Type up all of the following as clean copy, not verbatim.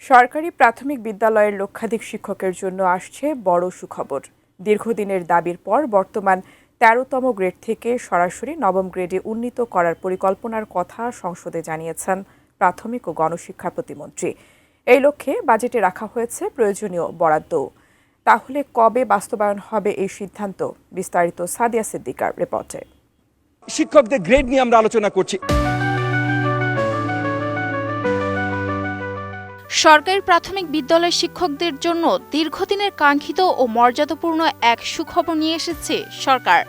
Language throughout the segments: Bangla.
সরকারি প্রাথমিক বিদ্যালয়ের লক্ষাধিক শিক্ষকের জন্য আসছে বড় সুখবর। দীর্ঘদিনের দাবির পর বর্তমান ১৩তম গ্রেড থেকে সরাসরি নবম গ্রেডে উন্নীত করার পরিকল্পনার কথা সংসদে জানিয়েছেন প্রাথমিক ও গণশিক্ষা প্রতিমন্ত্রী। এই লক্ষ্যে বাজেটে রাখা হয়েছে প্রয়োজনীয় বরাদ্দ। তাহলে কবে বাস্তবায়ন হবে এই সিদ্ধান্ত? বিস্তারিত সাদিয়া সিদ্দিকার রিপোর্টে। শিক্ষকদের গ্রেড নিয়ে আমরা আলোচনা করছি। সরকারি প্রাথমিক বিদ্যালয়ের শিক্ষকদের জন্য দীর্ঘদিনের কাঙ্ক্ষিত ও মর্যাদাপূর্ণ এক সুখবর নিয়ে এসেছে সরকার।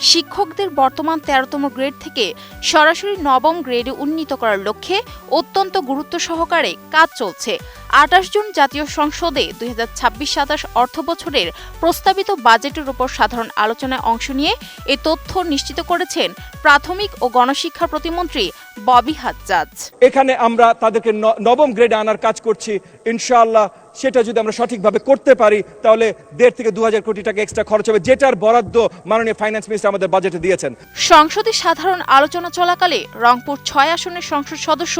শিক্ষকদের বর্তমান ১৩তম গ্রেড থেকে সরাসরি নবম গ্রেডে উন্নীত করার লক্ষ্যে অত্যন্ত গুরুত্ব সহকারে কাজ চলছে। ২৮ জুন জাতীয় সংসদে ২০২৬-২৭ অর্থবছরের প্রস্তাবিত বাজেটের উপর সাধারণ আলোচনায় অংশ নিয়ে এ তথ্য নিশ্চিত করেছেন প্রাথমিক ও গণশিক্ষা প্রতিমন্ত্রী ববি হাজ্জাজ। এখানে আমরা তাদেরকে নবম গ্রেডে আনার কাজ করছি। ইনশাআল্লাহ সেটা যদি আমরা সঠিকভাবে করতে পারি তাহলে ১.৫ থেকে ২,০০০ কোটি টাকা এক্সট্রা খরচ হবে, যেটার বরাদ্দ মাননীয় ফাইন্যান্স মিনিস্টার আমাদের বাজেটে দিয়েছেন। সংসদে সাধারণ আলোচনা চলাকালে রংপুর ৬ আসনের সংসদ সদস্য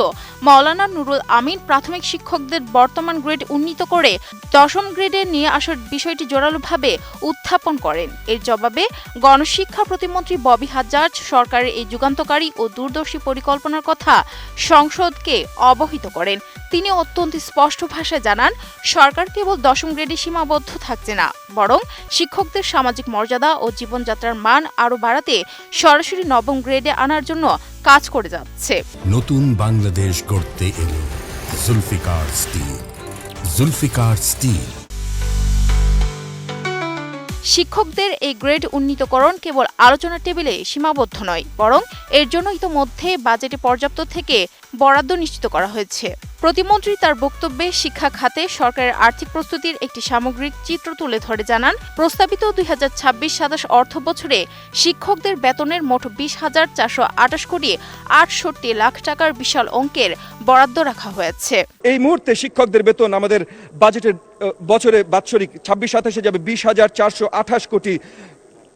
মাওলানা নুরুল আমিন প্রাথমিক শিক্ষকদের বর্তমান গ্রেড উন্নীত করে ১০ম গ্রেডে নিয়ে আসার বিষয়টি জোরালোভাবে উত্থাপন করেন। এর জবাবে গণশিক্ষা প্রতিমন্ত্রী ববি হাজ্জাজ সরকারের এই যুগান্তকারী ও দূরদর্শী পরিকল্পনার কথা সংসদকে অবহিত করেন। তিনি অত্যন্ত স্পষ্ট ভাষায় জানান, সরকার কেবল ১০ম গ্রেডে সীমাবদ্ধ থাকছে না, বরং শিক্ষকদের সামাজিক মর্যাদা ও জীবনযাত্রার মান আরও বাড়াতে সরাসরি নবম গ্রেডে আনার জন্য কাজ করে যাচ্ছে। নতুন বাংলাদেশ গড়তে এলো জুলফিকার স্টিল। জুলফিকার স্টিল। শিক্ষকদের এই গ্রেড উন্নীতকরণ কেবল আলোচনার টেবিলে সীমাবদ্ধ নয়, বরং এর জন্য ইতোমধ্যে বাজেটে পর্যাপ্ত থেকে বরাদ্দ নিশ্চিত করা হয়েছে। প্রতিমন্ত্রী তার বক্তব্যে শিক্ষা খাতে সরকারের আর্থিক প্রস্তুতির একটি সামগ্রিক চিত্র তুলে ধরে জানান, প্রস্তাবিত ২০২৬-২৭ অর্থ বছরে শিক্ষকদের বেতনের মোট ২০,৪২৮ কোটি ৬৮ লাখ টাকার বিশাল অঙ্কের বরাদ্দ রাখা হয়েছে। এই মুহূর্তে শিক্ষকদের বেতন আমাদের বাজেটের বছরে বাৎসরিক ২৬-২৭-এ যাবে ২০,৪২৮ কোটি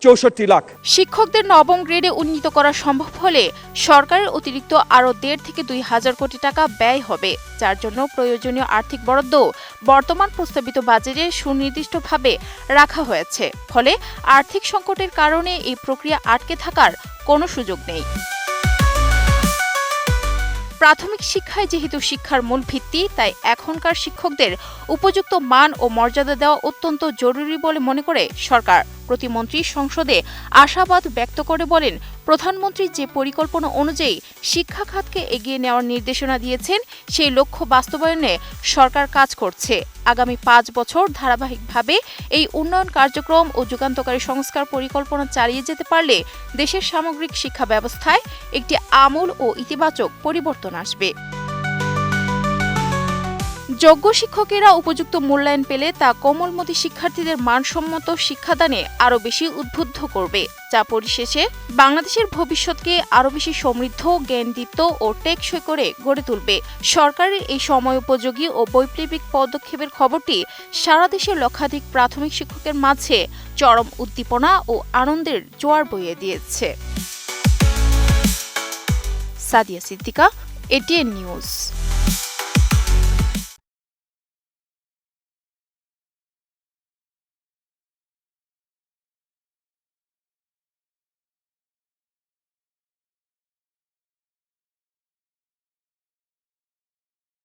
৬৪ লাখ। শিক্ষকদের নবম গ্রেডে উন্নীত করা সম্ভব হলে সরকারের অতিরিক্ত আরও ১.৫ থেকে ২,০০০ কোটি টাকা ব্যয় হবে, যার জন্য প্রয়োজনীয় আর্থিক বরাদ্দ বর্তমান প্রস্তাবিত বাজেটে সুনির্দিষ্টভাবে রাখা হয়েছে। ফলে আর্থিক সংকটের কারণে এই প্রক্রিয়া আটকে থাকার কোনো সুযোগ নেই। প্রাথমিক শিক্ষায় যেহেতু শিক্ষার মূল ভিত্তি, তাই এখনকার শিক্ষকদের উপযুক্ত মান ও মর্যাদা দেওয়া অত্যন্ত জরুরি বলে মনে করে সরকার। প্রতিমন্ত্রী সংসদে আশাবাদ ব্যক্ত করে বলেন, প্রধানমন্ত্রী যে পরিকল্পনা অনুযায়ী শিক্ষা খাতকে এগিয়ে নেওয়ার নির্দেশনা দিয়েছেন, সেই লক্ষ্য বাস্তবায়নে সরকার কাজ করছে। আগামী ৫ বছর ধারাবাহিকভাবে এই উন্নয়ন কার্যক্রম ও যুগান্তকারী সংস্কার পরিকল্পনা চালিয়ে যেতে পারলে দেশের সামগ্রিক শিক্ষা ব্যবস্থায় একটি আমূল ও ইতিবাচক পরিবর্তন আসবে। যোগ্য শিক্ষকেরা উপযুক্ত মূল্যায়ন পেলে তা কোমলমতি শিক্ষার্থীদের মানসম্মত শিক্ষাদানে আরও বেশি উদ্বুদ্ধ করবে, যা পরিশেষে বাংলাদেশের ভবিষ্যৎকে আরও বেশি সমৃদ্ধ, জ্ঞানদীপ্ত ও টেকসই করে গড়ে তুলবে। সরকারের এই সময়োপযোগী ও বৈপ্লবিক পদক্ষেপের খবরটি সারা দেশের লক্ষাধিক প্রাথমিক শিক্ষকের মাঝে চরম উদ্দীপনা ও আনন্দের জোয়ার বইয়ে দিয়েছে। Sadia Siddika, ATN news.